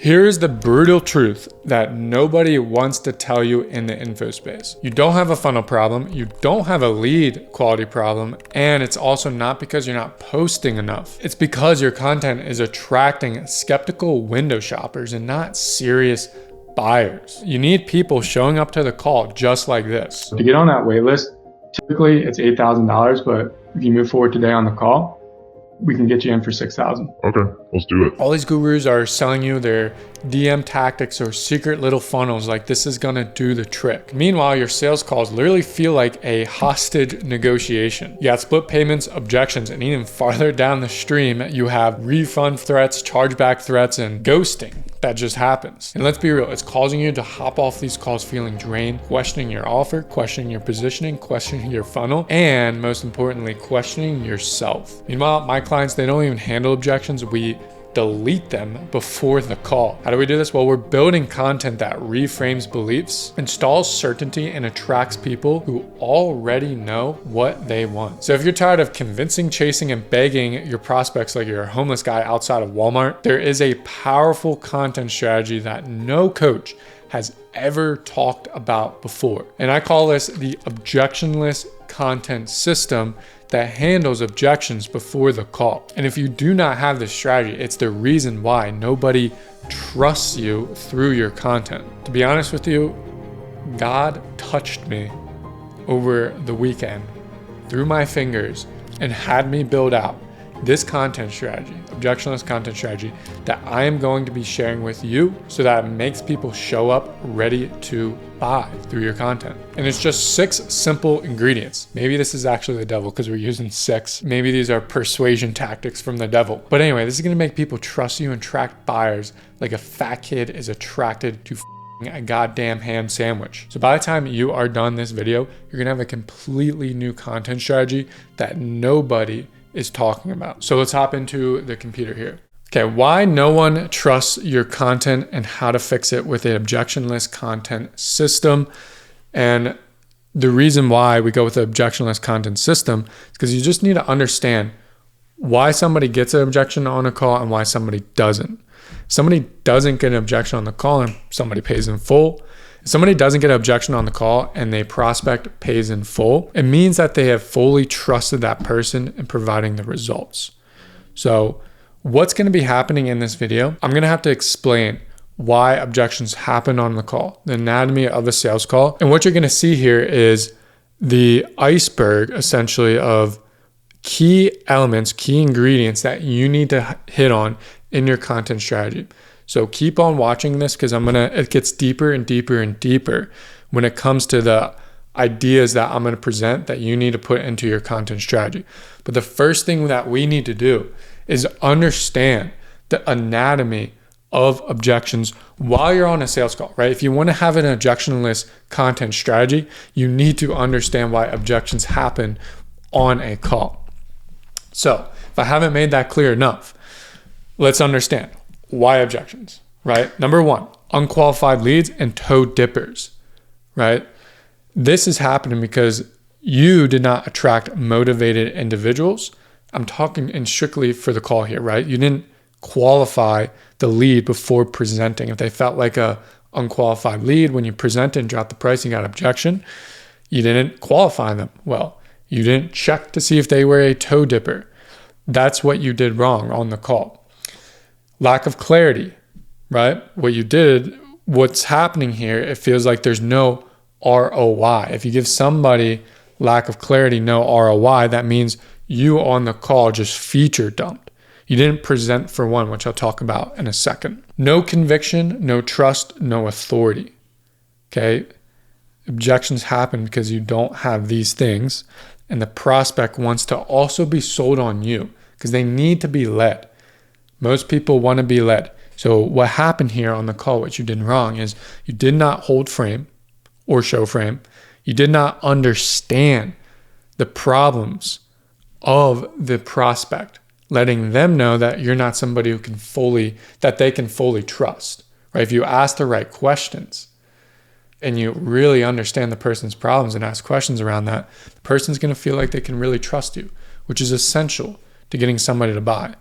Here's the brutal truth that nobody wants to tell you in the info space. You don't have a funnel problem, you don't have a lead quality problem, and it's also not because you're not posting enough. It's because your content is attracting skeptical window shoppers and not serious buyers. You need people showing up to the call just like this. To get on that wait list, typically it's $8,000, but if you move forward today on the call, we can get you in for $6,000. Okay, let's do it. All these gurus are selling you their DM tactics or secret little funnels like this is gonna do the trick. Meanwhile, your sales calls literally feel like a hostage negotiation. You got split payments, objections, and even farther down the stream, you have refund threats, chargeback threats, and ghosting. That just happens. And let's be real, it's causing you to hop off these calls feeling drained, questioning your offer, questioning your positioning, questioning your funnel, and most importantly, questioning yourself. Meanwhile, my clients, they don't even handle objections. We delete them before the call. How do we do this? Well, we're building content that reframes beliefs, installs certainty, and attracts people who already know what they want. So if you're tired of convincing, chasing, and begging your prospects like you're a homeless guy outside of Walmart, there is a powerful content strategy that no coach has ever talked about before. And I call this the objectionless content system that handles objections before the call. And if you do not have this strategy, it's the reason why nobody trusts you through your content. To be honest with you, God touched me over the weekend through my fingers and had me build out this content strategy, objectionless content strategy, that I am going to be sharing with you so that it makes people show up ready to buy through your content. And it's just 6 simple ingredients. Maybe this is actually the devil because we're using 6. Maybe these are persuasion tactics from the devil. But anyway, this is gonna make people trust you and attract buyers like a fat kid is attracted to a goddamn ham sandwich. So by the time you are done this video, you're gonna have a completely new content strategy that nobody is talking about. So let's hop into the computer here. Okay, why no one trusts your content and how to fix it with an objectionless content system. And the reason why we go with the objectionless content system is because you just need to understand why somebody gets an objection on a call and why somebody doesn't. Somebody doesn't get an objection on the call and somebody pays in full. If somebody doesn't get an objection on the call and they prospect pays in full, it means that they have fully trusted that person in providing the results. So what's going to be happening in this video, I'm going to have to explain why objections happen on the call, the anatomy of a sales call. And what you're going to see here is the iceberg essentially of key elements, key ingredients that you need to hit on in your content strategy. So keep on watching this because it gets deeper and deeper and deeper when it comes to the ideas that I'm going to present that you need to put into your content strategy. But the first thing that we need to do is understand the anatomy of objections while you're on a sales call, right? If you want to have an objectionless content strategy, you need to understand why objections happen on a call. So if I haven't made that clear enough, let's understand. Why objections, right? Number 1, unqualified leads and toe dippers, right? This is happening because you did not attract motivated individuals. I'm talking in strictly for the call here, right? You didn't qualify the lead before presenting. If they felt like a unqualified lead when you presented and dropped the price, you got objection, you didn't qualify them well. You didn't check to see if they were a toe dipper. That's what you did wrong on the call. Lack of clarity, right? What's happening here, it feels like there's no ROI. If you give somebody lack of clarity, no ROI, that means you on the call just feature dumped. You didn't present for one, which I'll talk about in a second. No conviction, no trust, no authority. Okay? Objections happen because you don't have these things, and the prospect wants to also be sold on you because they need to be led. Most people want to be led. So what happened here on the call, what you did wrong, is you did not hold frame or show frame. You did not understand the problems of the prospect, letting them know that you're not somebody that they can fully trust, right? If you ask the right questions and you really understand the person's problems and ask questions around that, the person's going to feel like they can really trust you, which is essential to getting somebody to buy.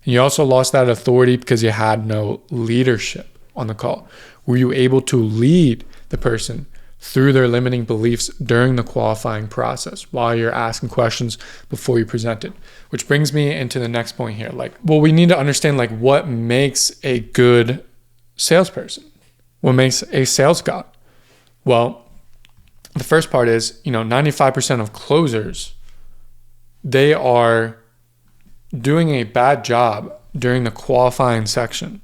And you also lost that authority because you had no leadership on the call. Were you able to lead the person through their limiting beliefs during the qualifying process while you're asking questions before you present it? Which brings me into the next point here. We need to understand what makes a good salesperson. What makes a sales god? Well, the first part is, 95% of closers, they are doing a bad job during the qualifying section,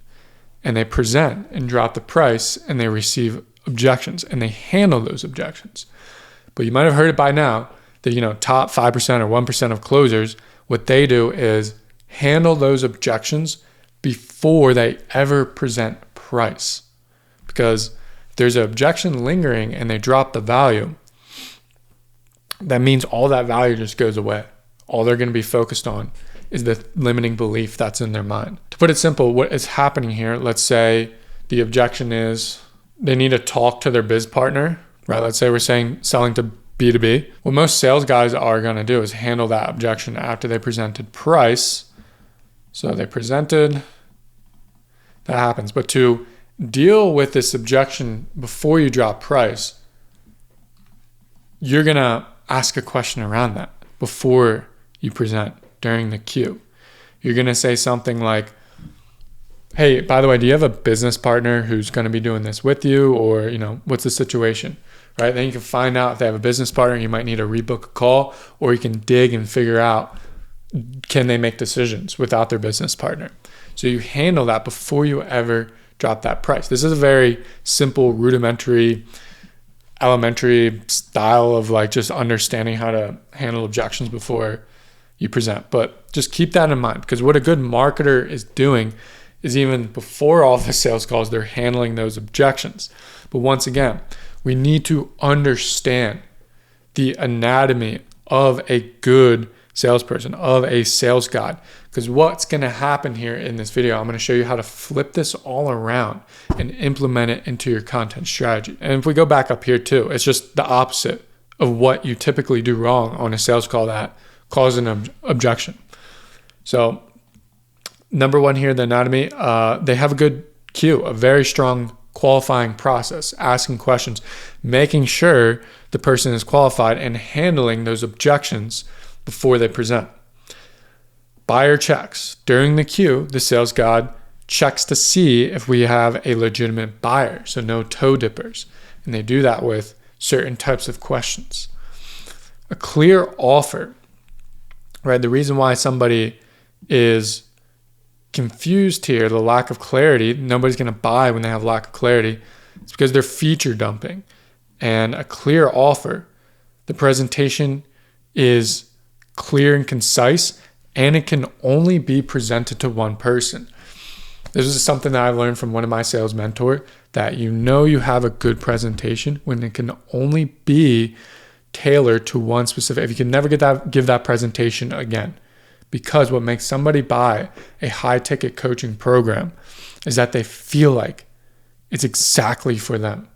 and they present and drop the price and they receive objections and they handle those objections. But you might have heard it by now that, top 5% or 1% of closers, what they do is handle those objections before they ever present price. Because if there's an objection lingering and they drop the value, that means all that value just goes away. All they're going to be focused on is the limiting belief that's in their mind. To put it simple, what is happening here, let's say the objection is they need to talk to their biz partner, right? Let's say we're selling to B2B. What most sales guys are going to do is handle that objection after they presented price. So they presented, that happens. But to deal with this objection before you drop price, you're going to ask a question around that before you present during the queue. You're going to say something like, hey, by the way, do you have a business partner who's going to be doing this with you? Or, what's the situation, right? Then you can find out if they have a business partner. You might need to rebook a call, or you can dig and figure out, can they make decisions without their business partner? So you handle that before you ever drop that price. This is a very simple, rudimentary, elementary style of just understanding how to handle objections before you present. But just keep that in mind, because what a good marketer is doing is even before all the sales calls, they're handling those objections. But once again, we need to understand the anatomy of a good salesperson, of a sales god. Because what's going to happen here in this video, I'm going to show you how to flip this all around and implement it into your content strategy. And if we go back up here too, it's just the opposite of what you typically do wrong on a sales call that causes an objection. So number one here, the anatomy, they have a good cue, a very strong qualifying process, asking questions, making sure the person is qualified and handling those objections before they present. Buyer checks. During the queue, the sales god checks to see if we have a legitimate buyer, so no toe dippers. And they do that with certain types of questions. A clear offer, right? The reason why somebody is confused here, the lack of clarity, nobody's going to buy when they have lack of clarity, it's because they're feature dumping. And a clear offer, the presentation is clear and concise, and it can only be presented to one person. This is something that I learned from one of my sales mentors, that you have a good presentation when it can only be tailored to one specific. If you can never give that presentation again. Because what makes somebody buy a high ticket coaching program is that they feel like it's exactly for them.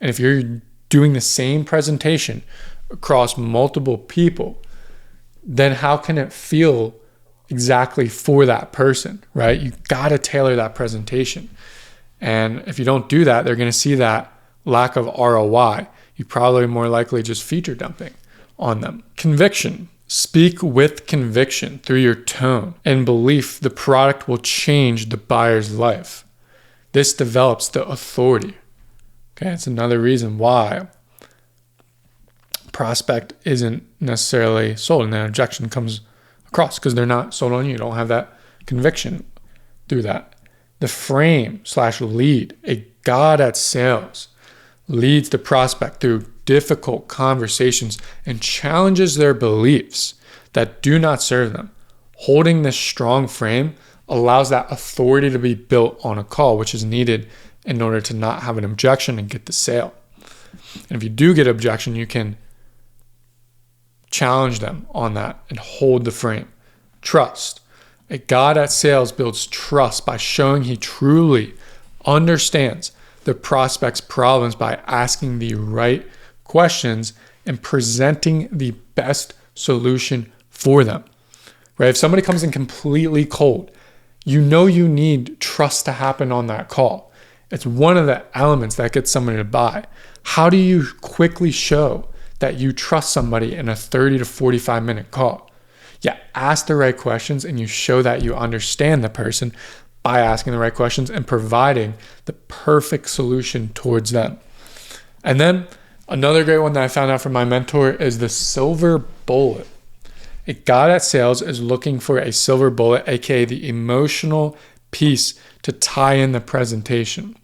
And if you're doing the same presentation across multiple people, then how can it feel exactly for that person, right? You got to tailor that presentation. And if you don't do that, they're going to see that lack of ROI. You probably more likely just feature dumping on them. Conviction. Speak with conviction through your tone and belief the product will change the buyer's life. This develops the authority. Okay, it's another reason why prospect isn't necessarily sold and that objection comes across, because they're not sold on you. You don't have that conviction through that. The frame/lead, a god at sales, leads the prospect through difficult conversations and challenges their beliefs that do not serve them. Holding this strong frame allows that authority to be built on a call, which is needed in order to not have an objection and get the sale. And if you do get an objection, you can challenge them on that and hold the frame. Trust. A god at sales builds trust by showing he truly understands the prospect's problems by asking the right questions and presenting the best solution for them. Right? If somebody comes in completely cold You know you need trust to happen on that call. It's one of the elements that gets somebody to buy. How do you quickly show that you trust somebody in a 30 to 45 minute call? You ask the right questions and you show that you understand the person by asking the right questions and providing the perfect solution towards them. And then another great one that I found out from my mentor is the silver bullet. A guy at sales is looking for a silver bullet, aka the emotional piece to tie in the presentation.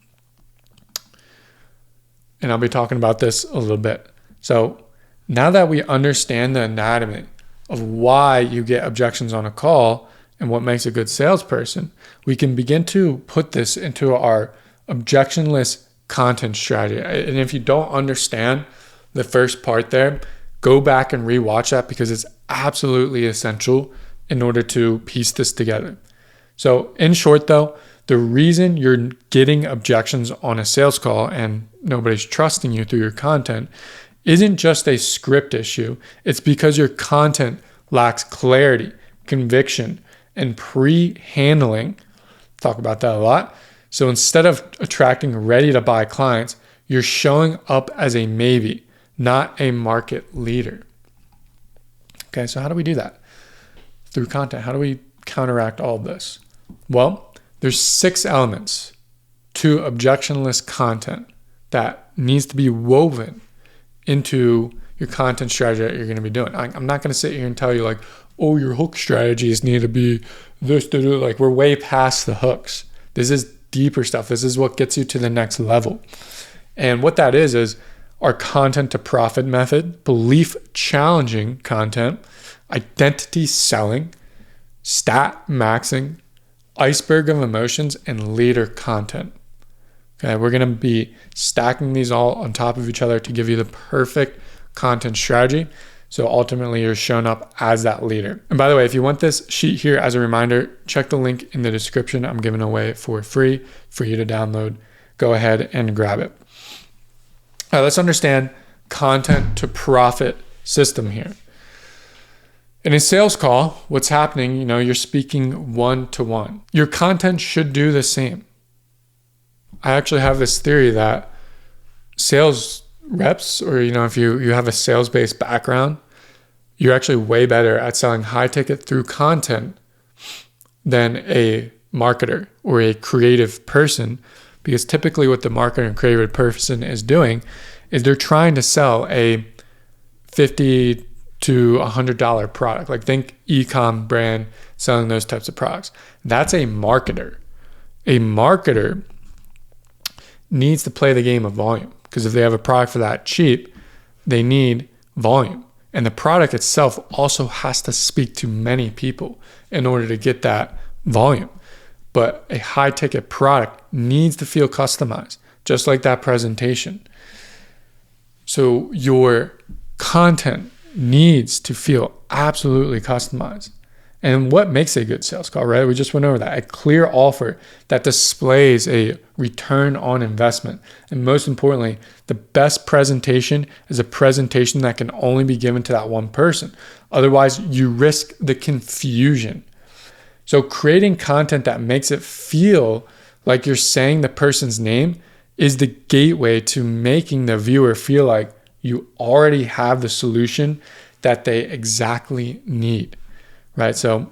And I'll be talking about this a little bit. So now that we understand the anatomy of why you get objections on a call and what makes a good salesperson, we can begin to put this into our objectionless content strategy. And if you don't understand the first part there, go back and rewatch that because it's absolutely essential in order to piece this together. So in short though, the reason you're getting objections on a sales call and nobody's trusting you through your content isn't just a script issue. It's because your content lacks clarity, conviction, and pre-handling. Talk about that a lot. So instead of attracting ready to buy clients, you're showing up as a maybe, not a market leader. Okay, so how do we do that? Through content. How do we counteract all of this? Well, there's 6 elements to objectionless content that needs to be woven into your content strategy that you're going to be doing. I'm not going to sit here and tell you like, oh, your hook strategies need to be this, like we're way past the hooks. This is deeper stuff. This is what gets you to the next level. And what that is our content to profit method, belief challenging content, identity selling, stat maxing, iceberg of emotions, and leader content. Okay, we're going to be stacking these all on top of each other to give you the perfect content strategy. So ultimately you're showing up as that leader. And by the way, if you want this sheet here as a reminder, check the link in the description. I'm giving away for free for you to download. Go ahead and grab it. All right, let's understand content to profit system here. In a sales call, what's happening, you're speaking one-to-one. Your content should do the same. I actually have this theory that sales reps, or if you have a sales-based background, you're actually way better at selling high ticket through content than a marketer or a creative person, because typically what the marketer and creative person is doing is they're trying to sell a $50 to $100 product. Like think e-com brand selling those types of products. That's a marketer. A marketer needs to play the game of volume, because if they have a product for that cheap, they need volume. And the product itself also has to speak to many people in order to get that volume. But a high ticket product needs to feel customized, just like that presentation. So your content needs to feel absolutely customized. And what makes a good sales call, right? We just went over that. A clear offer that displays a return on investment. And most importantly, the best presentation is a presentation that can only be given to that one person. Otherwise, you risk the confusion. So creating content that makes it feel like you're saying the person's name is the gateway to making the viewer feel like you already have the solution that they exactly need. Right? So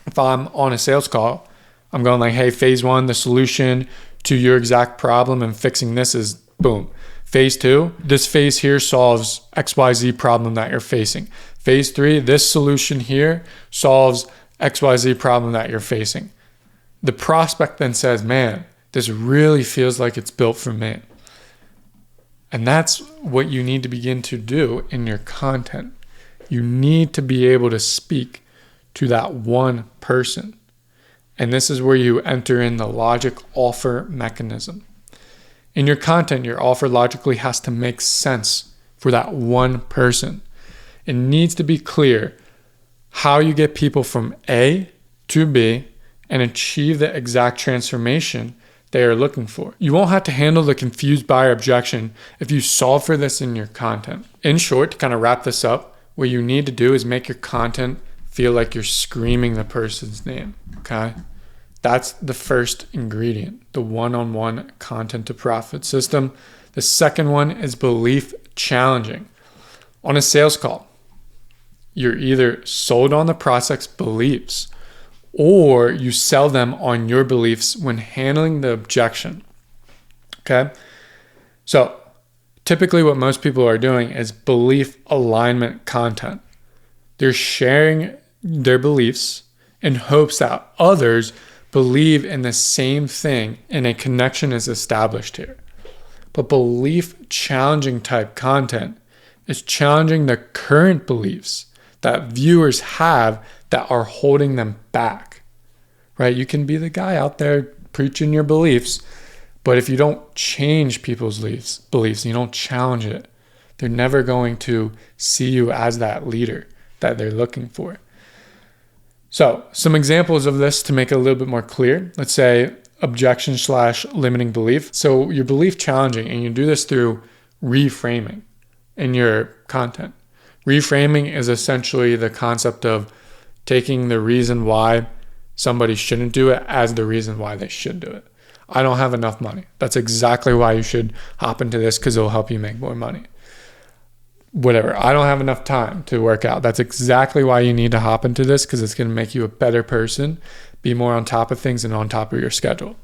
if I'm on a sales call, I'm going like, hey, phase 1, the solution to your exact problem and fixing this is boom. Phase 2, this phase here solves XYZ problem that you're facing. Phase 3, this solution here solves XYZ problem that you're facing. The prospect then says, man, this really feels like it's built for me. And that's what you need to begin to do in your content. You need to be able to speak to that one person. And this is where you enter in the logic offer mechanism. In your content, your offer logically has to make sense for that one person. It needs to be clear how you get people from A to B and achieve the exact transformation they are looking for. You won't have to handle the confused buyer objection if you solve for this in your content. In short, to kind of wrap this up, what you need to do is make your content feel like you're screaming the person's name, okay? That's the first ingredient, the one-on-one content to profit system. The second one is belief challenging. On a sales call, you're either sold on the prospect's beliefs or you sell them on your beliefs when handling the objection. Okay? So typically what most people are doing is belief alignment content. They're sharing their beliefs in hopes that others believe in the same thing and a connection is established here. But belief challenging type content is challenging the current beliefs that viewers have that are holding them back, right? You can be the guy out there preaching your beliefs, but if you don't change people's beliefs, you don't challenge it, they're never going to see you as that leader that they're looking for. So some examples of this to make it a little bit more clear. Let's say objection/limiting belief. So you're belief challenging, and you do this through reframing in your content. Reframing is essentially the concept of taking the reason why somebody shouldn't do it as the reason why they should do it. I don't have enough money. That's exactly why you should hop into this, because it'll help you make more money. Whatever. I don't have enough time to work out. That's exactly why you need to hop into this, because it's going to make you a better person, be more on top of things and on top of your schedule.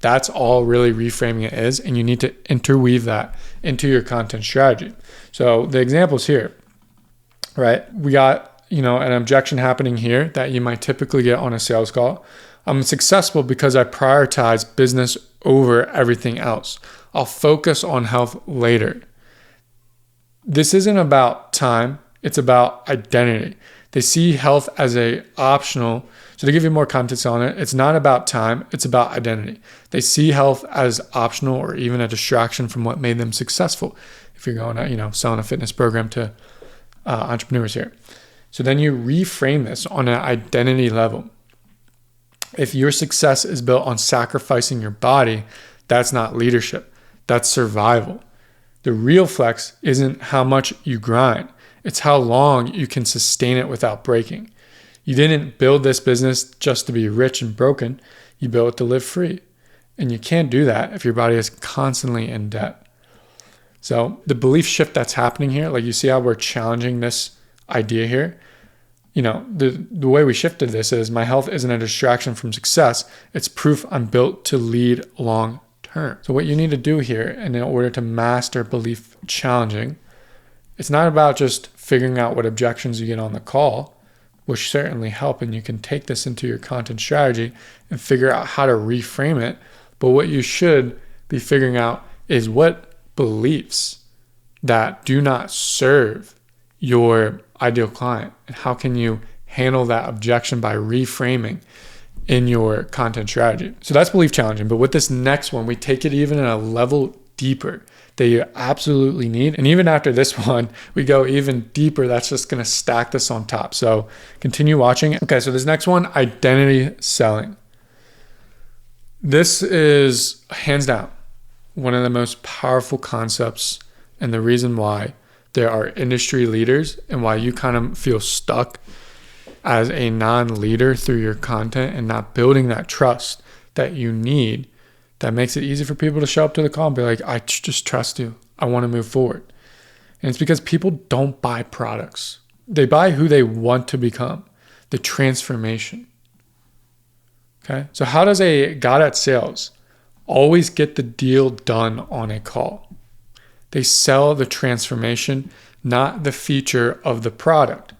That's all really reframing it is, and you need to interweave that into your content strategy. So the examples here, right? We got, an objection happening here that you might typically get on a sales call. I'm successful because I prioritize business over everything else. I'll focus on health later. This isn't about time, it's about identity. They see health as a optional. So to give you more context on it, it's not about time, it's about identity. They see health as optional or even a distraction from what made them successful. If you're going to, selling a fitness program to entrepreneurs here. So then you reframe this on an identity level. If your success is built on sacrificing your body, that's not leadership, that's survival. The real flex isn't how much you grind. It's how long you can sustain it without breaking. You didn't build this business just to be rich and broken. You built it to live free. And you can't do that if your body is constantly in debt. So the belief shift that's happening here, like you see how we're challenging this idea here. The way we shifted this is my health isn't a distraction from success. It's proof I'm built to lead long term. So what you need to do here, and in order to master belief challenging, it's not about just figuring out what objections you get on the call, which certainly help, and you can take this into your content strategy and figure out how to reframe it. But what you should be figuring out is what beliefs that do not serve your ideal client, and how can you handle that objection by reframing in your content strategy. So that's belief challenging. But with this next one, we take it even a level deeper that you absolutely need. And even after this one, we go even deeper. That's just going to stack this on top. So continue watching. Okay, so this next one, identity selling. This is hands down one of the most powerful concepts, and the reason why there are industry leaders and why you kind of feel stuck as a non-leader through your content and not building that trust that you need, that makes it easy for people to show up to the call and be like, I just trust you. I want to move forward. And it's because people don't buy products. They buy who they want to become, the transformation. Okay. So how does a god at sales always get the deal done on a call? They sell the transformation, not the feature of the product.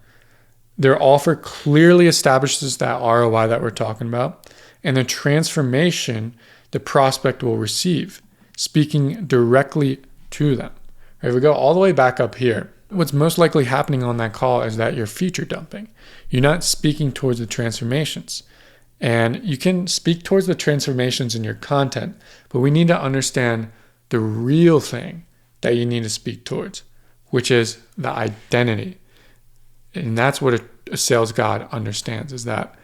Their offer clearly establishes that ROI that we're talking about, and the transformation the prospect will receive, speaking directly to them. If we go all the way back up here, what's most likely happening on that call is that you're feature dumping. You're not speaking towards the transformations. And you can speak towards the transformations in your content, but we need to understand the real thing that you need to speak towards, which is the identity. And that's what a sales god understands, is that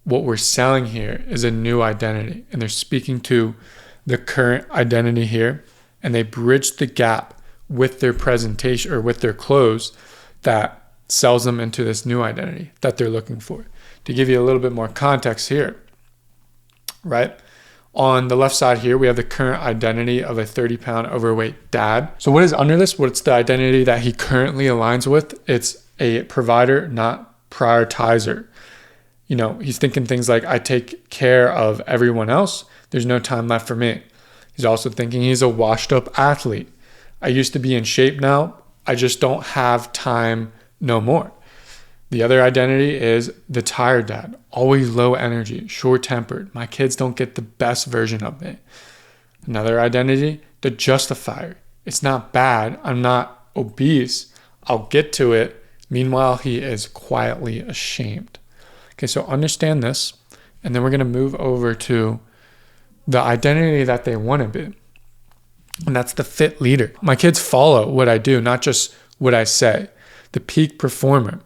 what we're selling here is a new identity, and they're speaking to the current identity here, and they bridge the gap with their presentation or with their close that sells them into this new identity that they're looking for. To give you a little bit more context here, right? On the left side here, we have the current identity of a 30-pound overweight dad. So what is under this? What's the identity that he currently aligns with? It's a provider, not prioritizer. He's thinking things like, I take care of everyone else. There's no time left for me. He's also thinking he's a washed up athlete. I used to be in shape now. I just don't have time no more. The other identity is the tired dad, always low energy, short-tempered. My kids don't get the best version of me. Another identity, the justifier. It's not bad. I'm not obese. I'll get to it. Meanwhile, he is quietly ashamed. Okay, so understand this, and then we're going to move over to the identity that they want to be. And that's the fit leader. My kids follow what I do, not just what I say. The peak performer.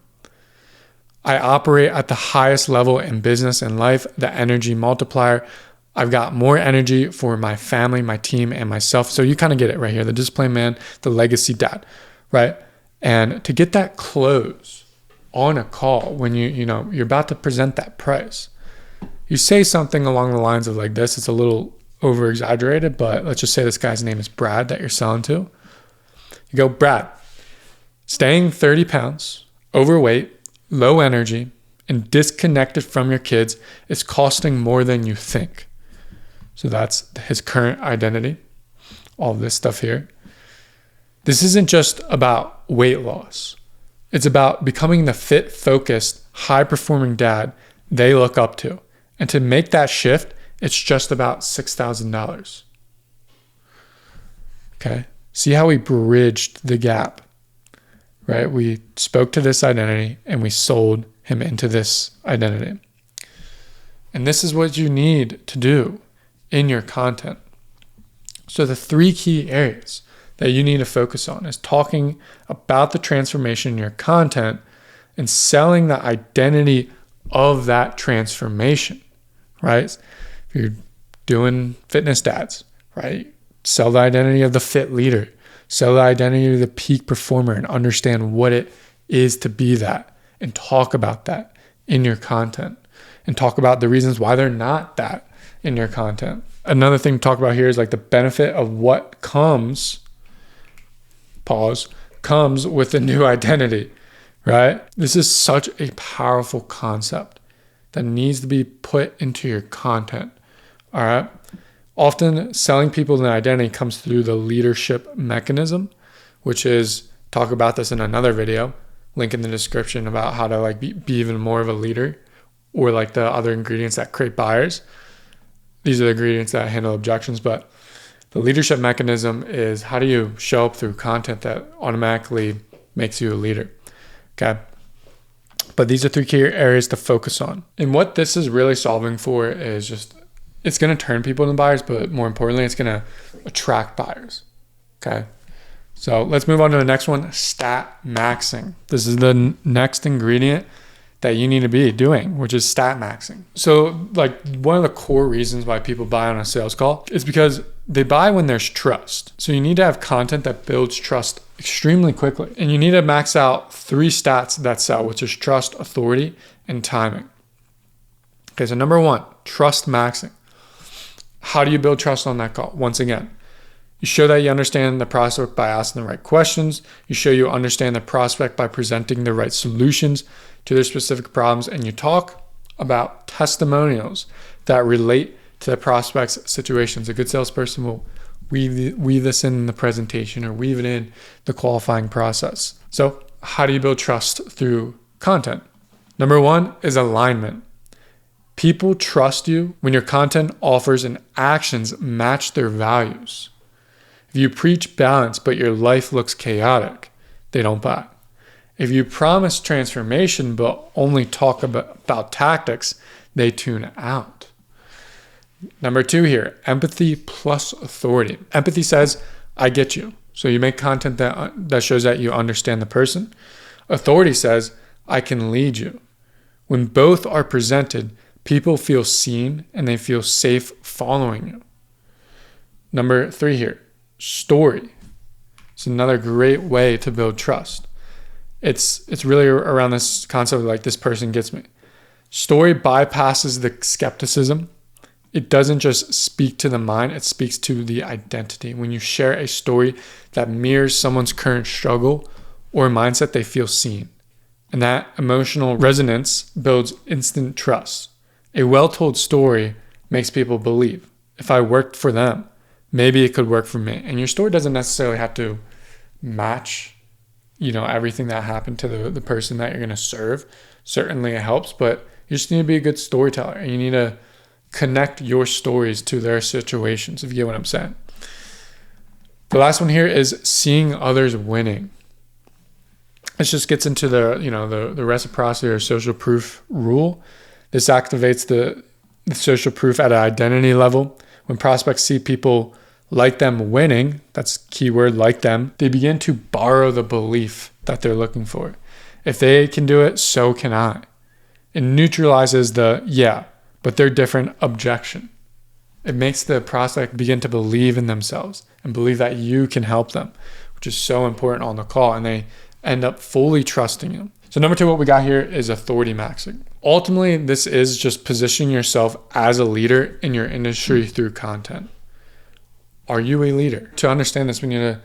I operate at the highest level in business and life, the energy multiplier. I've got more energy for my family, my team, and myself. So you kind of get it right here. The disciplined man, the legacy dad, right? And to get that close on a call when you're about to present that price, you say something along the lines of like this. It's a little over exaggerated, but let's just say this guy's name is Brad that you're selling to. You go, Brad, staying 30 pounds, overweight, low energy, and disconnected from your kids is costing more than you think. So that's his current identity, all this stuff here. This isn't just about weight loss. It's about becoming the fit, focused, high-performing dad they look up to. And to make that shift, it's just about $6,000. Okay? See how we bridged the gap, right? We spoke to this identity and we sold him into this identity. And this is what you need to do in your content. So the 3 key areas that you need to focus on is talking about the transformation in your content and selling the identity of that transformation, right? If you're doing fitness dads, right? Sell the identity of the fit leader. Sell the identity of the peak performer and understand what it is to be that and talk about that in your content and talk about the reasons why they're not that in your content. Another thing to talk about here is like the benefit of what comes with the new identity, right? This is such a powerful concept that needs to be put into your content, all right? Often selling people an identity comes through the leadership mechanism, which is, talk about this in another video, link in the description about how to like be even more of a leader, or like the other ingredients that create buyers. These are the ingredients that handle objections, but the leadership mechanism is how do you show up through content that automatically makes you a leader, okay? But these are 3 key areas to focus on. And what this is really solving for is just, it's going to turn people into buyers, but more importantly, it's going to attract buyers, okay? So let's move on to the next one, stat maxing. This is the next ingredient that you need to be doing, which is stat maxing. So like one of the core reasons why people buy on a sales call is because they buy when there's trust. So you need to have content that builds trust extremely quickly. And you need to max out 3 stats that sell, which is trust, authority, and timing. Okay, so number 1, trust maxing. How do you build trust on that call? Once again, you show that you understand the prospect by asking the right questions. You show you understand the prospect by presenting the right solutions to their specific problems. And you talk about testimonials that relate to the prospect's situations. A good salesperson will weave this in the presentation or weave it in the qualifying process. So how do you build trust through content? Number 1 is alignment. People trust you when your content, offers, and actions match their values. If you preach balance, but your life looks chaotic, they don't buy. If you promise transformation, but only talk about tactics, they tune out. Number 2 here, empathy plus authority. Empathy says, I get you. So you make content that shows that you understand the person. Authority says, I can lead you. When both are presented, people feel seen and they feel safe following you. Number 3 here, story. It's another great way to build trust. It's really around this concept of like, this person gets me. Story bypasses the skepticism It doesn't just speak to the mind, it speaks to the identity. When you share a story that mirrors someone's current struggle or mindset, they feel seen. And that emotional resonance builds instant trust. A well-told story makes people believe, if I worked for them, maybe it could work for me. And your story doesn't necessarily have to match, everything that happened to the person that you're going to serve. Certainly it helps, but you just need to be a good storyteller, and you need to connect your stories to their situations, if you get what I'm saying. The last one here is seeing others winning. This just gets into the reciprocity or social proof rule. This activates the social proof at an identity level. When prospects see people like them winning, that's keyword like them, they begin to borrow the belief that they're looking for. If they can do it, so can I. It neutralizes the but they're different objection. It makes the prospect begin to believe in themselves and believe that you can help them, which is so important on the call, and they end up fully trusting you. So number 2, what we got here is authority maxing. Ultimately, this is just positioning yourself as a leader in your industry through content. Are you a leader? To understand this, we need to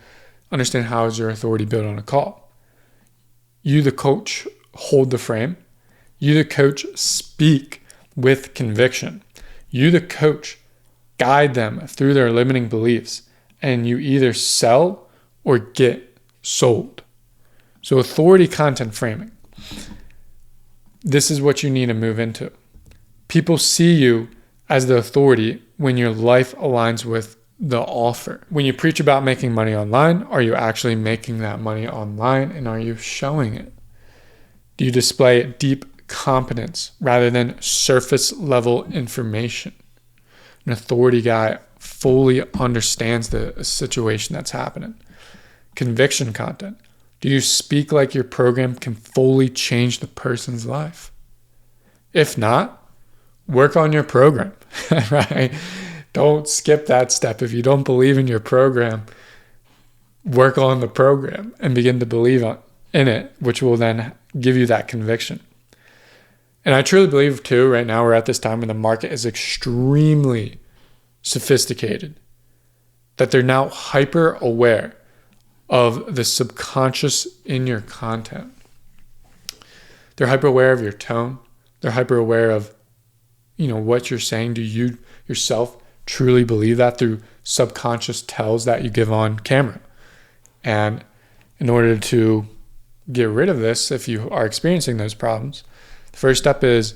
understand how is your authority built on a call. You, the coach, hold the frame. You, the coach, speak with conviction. You, the coach, guide them through their limiting beliefs, and you either sell or get sold. So authority content framing. This is what you need to move into. People see you as the authority when your life aligns with the offer. When you preach about making money online, are you actually making that money online, and are you showing it? Do you display deep competence rather than surface level information? An authority guy fully understands the situation that's happening. Conviction content. Do you speak like your program can fully change the person's life? If not, work on your program, right? Don't skip that step. If you don't believe in your program, work on the program and begin to believe in it, which will then give you that conviction. And I truly believe too, right now we're at this time when the market is extremely sophisticated, that they're now hyper aware of the subconscious in your content. They're hyper aware of your tone. They're hyper aware of, what you're saying. Do you yourself truly believe that through subconscious tells that you give on camera? And in order to get rid of this, if you are experiencing those problems, the first step is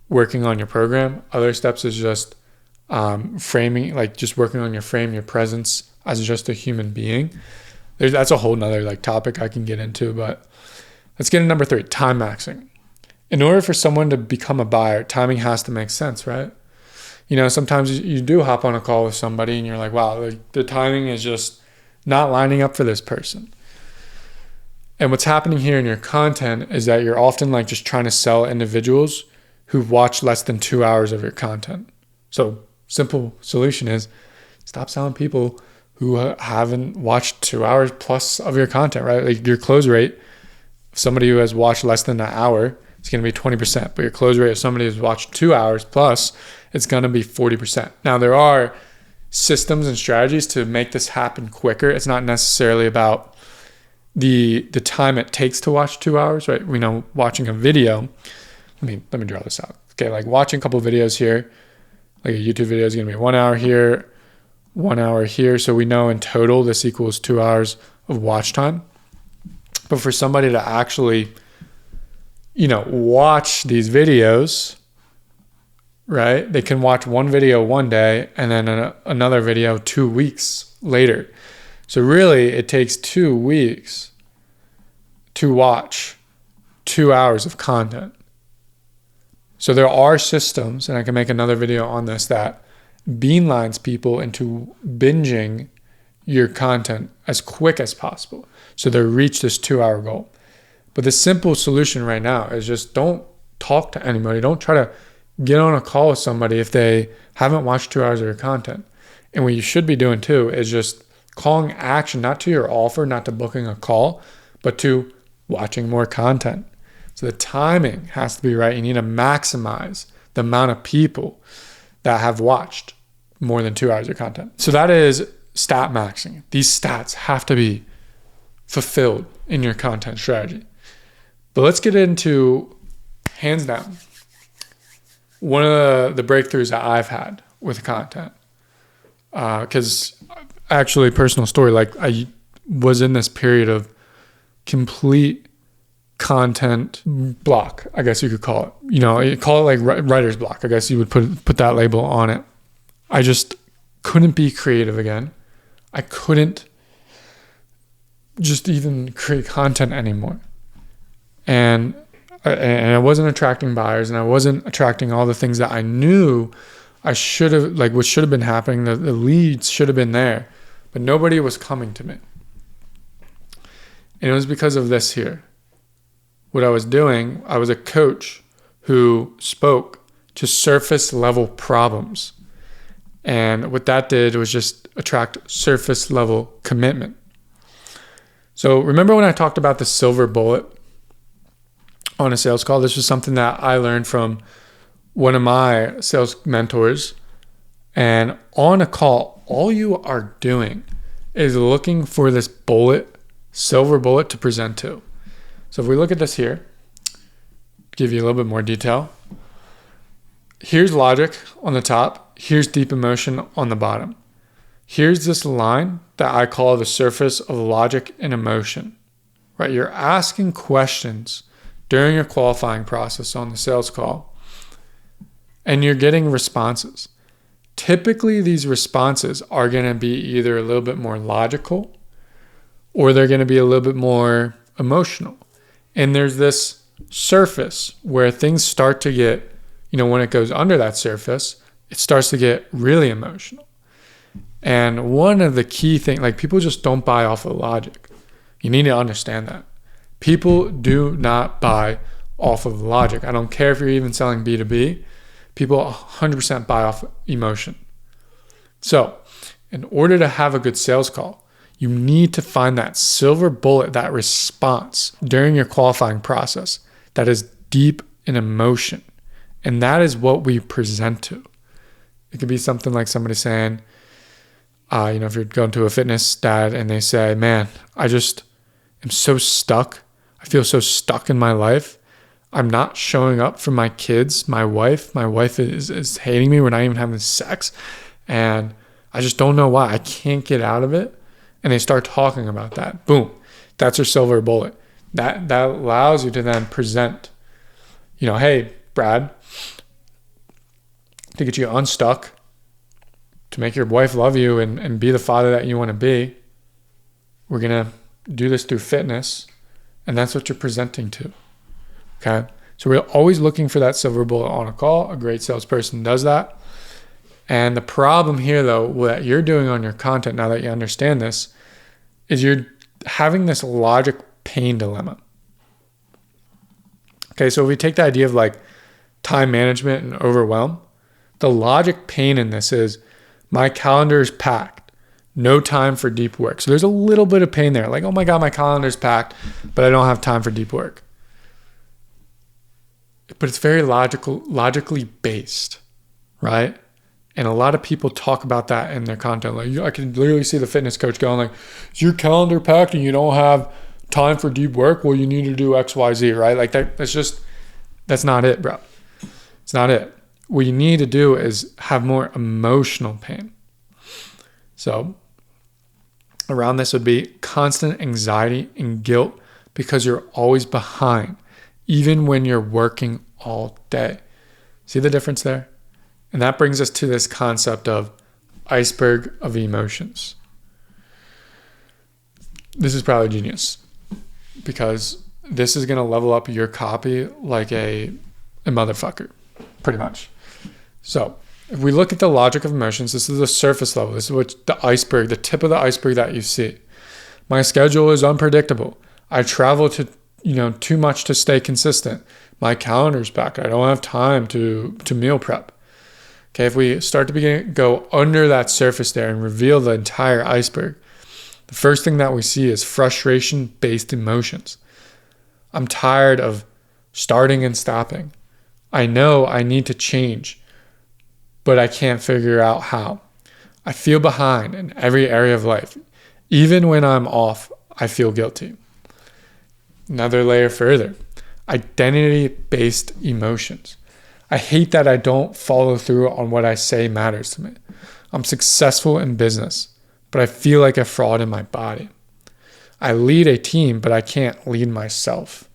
working on your program. Other steps is just framing, like just working on your frame, your presence as just a human being. That's a whole nother topic I can get into, but let's get into number 3, time maxing. In order for someone to become a buyer, timing has to make sense, right? Sometimes you do hop on a call with somebody and you're like, wow, the timing is just not lining up for this person. And what's happening here in your content is that you're often just trying to sell individuals who've watched less than 2 hours of your content. So simple solution is stop selling people who haven't watched 2 hours plus of your content, right? Your close rate, somebody who has watched less than an hour, it's going to be 20%. But your close rate of somebody who's watched 2 hours plus, it's going to be 40%. Now, there are systems and strategies to make this happen quicker. It's not necessarily about the time it takes to watch 2 hours, right? We know watching a video, let me draw this out. Okay, watching a couple of videos here, a YouTube video is going to be 1 hour here, 1 hour here. So we know in total this equals 2 hours of watch time. But for somebody to actually, watch these videos, right? They can watch one video one day and then another video 2 weeks later. So really it takes 2 weeks to watch 2 hours of content. So there are systems, and I can make another video on this, that beelines people into binging your content as quick as possible so they reach this 2 hour goal. But the simple solution right now is just don't talk to anybody. Don't try to get on a call with somebody if they haven't watched 2 hours of your content. And what you should be doing too is just calling action, not to your offer, not to booking a call, but to watching more content. So the timing has to be right. You need to maximize the amount of people that have watched more than 2 hours of content. So that is stat maxing. These stats have to be fulfilled in your content strategy. But let's get into, hands down, one of the breakthroughs that I've had with content. Because actually, personal story, like I was in this period of complete content block, I guess you could call it. You call it like writer's block. I guess you would put that label on it. I just couldn't be creative again. I couldn't just even create content anymore. And I wasn't attracting buyers, and I wasn't attracting all the things that I knew I should have, like what should have been happening. The leads should have been there, but nobody was coming to me. And it was because of this here. What I was doing, I was a coach who spoke to surface level problems. And what that did was just attract surface level commitment. So remember when I talked about the silver bullet on a sales call? This was something that I learned from one of my sales mentors. And on a call, all you are doing is looking for this bullet, silver bullet to present to. So if we look at this here, give you a little bit more detail. Here's logic on the top. Here's deep emotion on the bottom. Here's this line that I call the surface of logic and emotion, right? You're asking questions during your qualifying process on the sales call, and you're getting responses. Typically, these responses are going to be either a little bit more logical or they're going to be a little bit more emotional. And there's this surface where things start to get, when it goes under that surface, it starts to get really emotional. And one of the key things, like people just don't buy off of logic. You need to understand that. People do not buy off of logic. I don't care if you're even selling B2B. People 100% buy off emotion. So in order to have a good sales call, you need to find that silver bullet, that response during your qualifying process that is deep in emotion. And that is what we present to. It could be something like somebody saying, if you're going to a fitness dad and they say, man, I just am so stuck. I feel so stuck in my life. I'm not showing up for my kids, my wife. My wife is hating me. We're not even having sex. And I just don't know why. I can't get out of it. And they start talking about that. Boom. That's your silver bullet. That allows you to then present, hey, Brad, to get you unstuck, to make your wife love you and be the father that you want to be, we're going to do this through fitness. And that's what you're presenting to. Okay. So we're always looking for that silver bullet on a call. A great salesperson does that. And the problem here, though, what you're doing on your content, now that you understand this, is you're having this logic pain dilemma. Okay. So if we take the idea of like time management and overwhelm, the logic pain in this is my calendar is packed. No time for deep work. So there's a little bit of pain there. Like, oh my God, my calendar's packed, but I don't have time for deep work. But it's very logically based, right? And a lot of people talk about that in their content. Like, I can literally see the fitness coach going like, is your calendar packed and you don't have time for deep work? Well, you need to do X, Y, Z, right? Like that's not it, bro. It's not it. What you need to do is have more emotional pain. So around this would be constant anxiety and guilt because you're always behind, even when you're working all day. See the difference there? And that brings us to this concept of iceberg of emotions. This is probably genius because this is going to level up your copy like a motherfucker, pretty much. So if we look at the logic of emotions, this is the surface level. This is what the iceberg, the tip of the iceberg that you see. My schedule is unpredictable. I travel to, too much to stay consistent. My calendar's packed. I don't have time to meal prep. Okay, if we start to go under that surface there and reveal the entire iceberg, the first thing that we see is frustration-based emotions. I'm tired of starting and stopping. I know I need to change. but I can't figure out how. I feel behind in every area of life. Even when I'm off, I feel guilty. Another layer further, identity-based emotions. I hate that I don't follow through on what I say matters to me. I'm successful in business, but I feel like a fraud in my body. I lead a team, but I can't lead myself.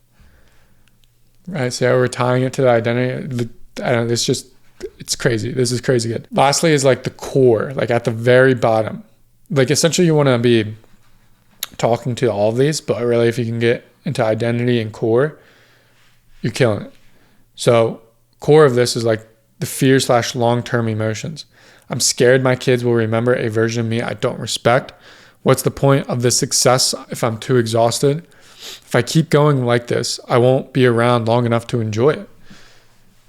Right? So we're tying it to the identity. I don't know, it's crazy. This is crazy good. Lastly is like the core, like at the very bottom. Like essentially you want to be talking to all of these, but really if you can get into identity and core, you're killing it. So core of this is like the fear/long-term emotions. I'm scared my kids will remember a version of me I don't respect. What's the point of this success if I'm too exhausted? If I keep going like this, I won't be around long enough to enjoy it.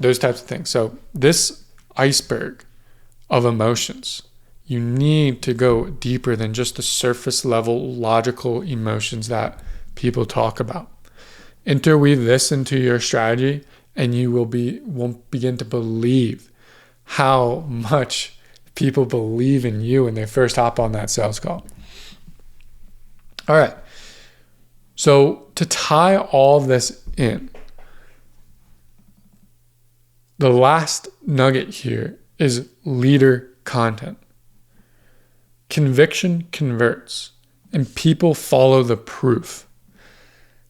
Those types of things. So this iceberg of emotions, you need to go deeper than just the surface level logical emotions that people talk about. Interweave this into your strategy and you won't begin to believe how much people believe in you when they first hop on that sales call. All right. So to tie all this in, the last nugget here is leader content. Conviction converts, and people follow the proof.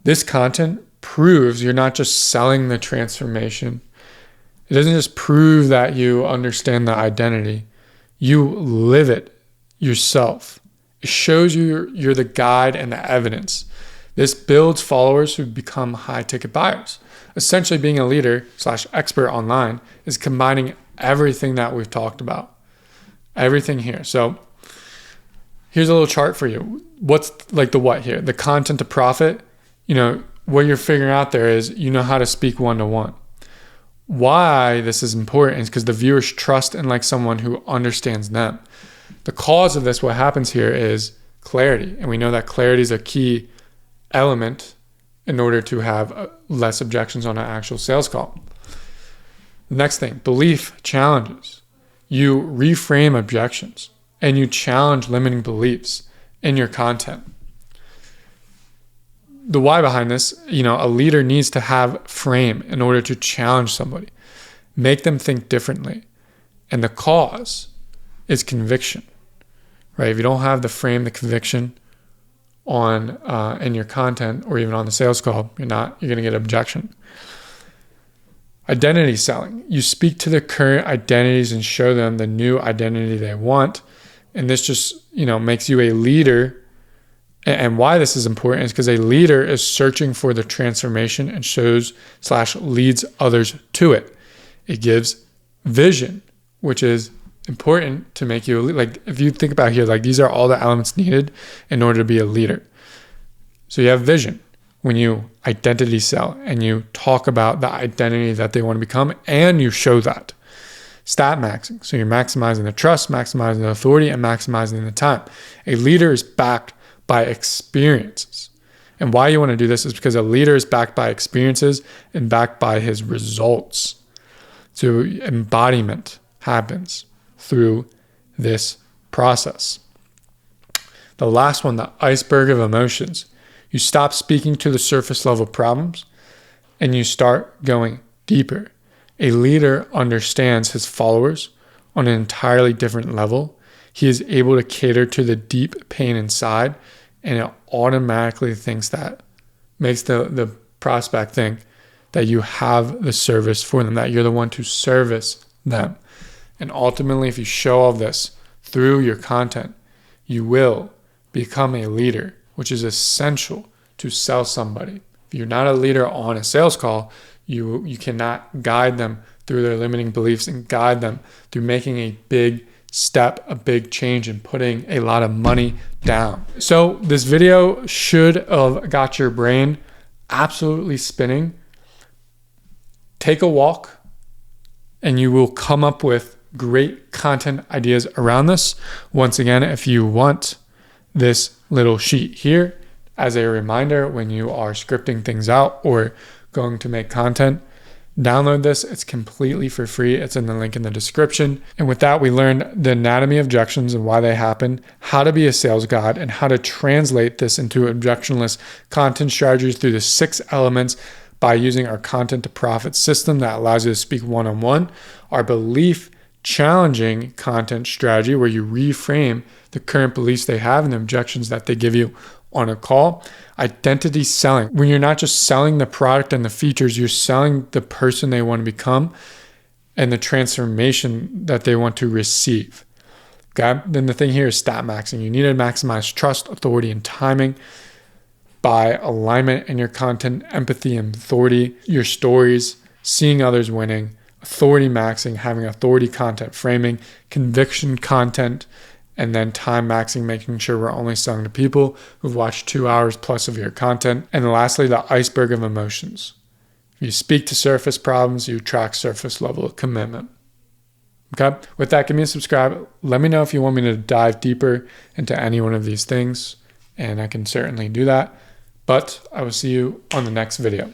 This content proves you're not just selling the transformation. It doesn't just prove that you understand the identity. You live it yourself. It shows you're the guide and the evidence. This builds followers who become high-ticket buyers. Essentially, being a leader/expert online is combining everything that we've talked about. Everything here. So here's a little chart for you. What's like the what here? The content to profit. What you're figuring out there is how to speak one-to-one. Why this is important is because the viewers trust and like someone who understands them. The cause of this, what happens here is clarity. And we know that clarity is a key element in order to have less objections on an actual sales call. The next thing, belief challenges. You reframe objections and you challenge limiting beliefs in your content. The why behind this, a leader needs to have frame in order to challenge somebody, make them think differently. And the cause is conviction, right? If you don't have the frame, the conviction on in your content or even on the sales call, you're going to get objection. Identity selling. You speak to the current identities and show them the new identity they want. And this just, makes you a leader. And why this is important is because a leader is searching for the transformation and shows/leads others to it. It gives vision, which is important to make you a leader. Like if you think about here, like these are all the elements needed in order to be a leader. So you have vision when you identity sell and you talk about the identity that they want to become and you show that. Stat maxing. So you're maximizing the trust, maximizing the authority, and maximizing the time. A leader is backed by experiences. And why you want to do this is because a leader is backed by experiences and backed by his results. So embodiment happens through this process. The last one, the iceberg of emotions. You stop speaking to the surface level problems and you start going deeper. A leader understands his followers on an entirely different level. He is able to cater to the deep pain inside, and it automatically makes the prospect think that you have the service for them, that you're the one to service them. And ultimately, if you show all this through your content, you will become a leader, which is essential to sell somebody. If you're not a leader on a sales call, you cannot guide them through their limiting beliefs and guide them through making a big step, a big change, and putting a lot of money down. So this video should have got your brain absolutely spinning. Take a walk and you will come up with great content ideas around this. Once again, if you want this little sheet here as a reminder when you are scripting things out or going to make content, Download this. It's completely for free. It's in the link in the description. And with that, we learned the anatomy of objections and why they happen, how to be a sales guide, and how to translate this into objectionless content strategies through the 6 elements by using our content to profit system that allows you to speak one-on-one, our belief challenging content strategy where you reframe the current beliefs they have and the objections that they give you on a call, identity selling, when you're not just selling the product and the features, you're selling the person they want to become and the transformation that they want to receive. Okay. Then the thing here is stat maxing. You need to maximize trust, authority, and timing by alignment in your content, empathy and authority, your stories, seeing others winning, authority maxing, having authority content framing, conviction content, and then time maxing, making sure we're only selling to people who've watched 2 hours plus of your content. And lastly, the iceberg of emotions. If you speak to surface problems, you attract surface level of commitment. Okay. With that, give me a subscribe. Let me know if you want me to dive deeper into any one of these things, and I can certainly do that. But I will see you on the next video.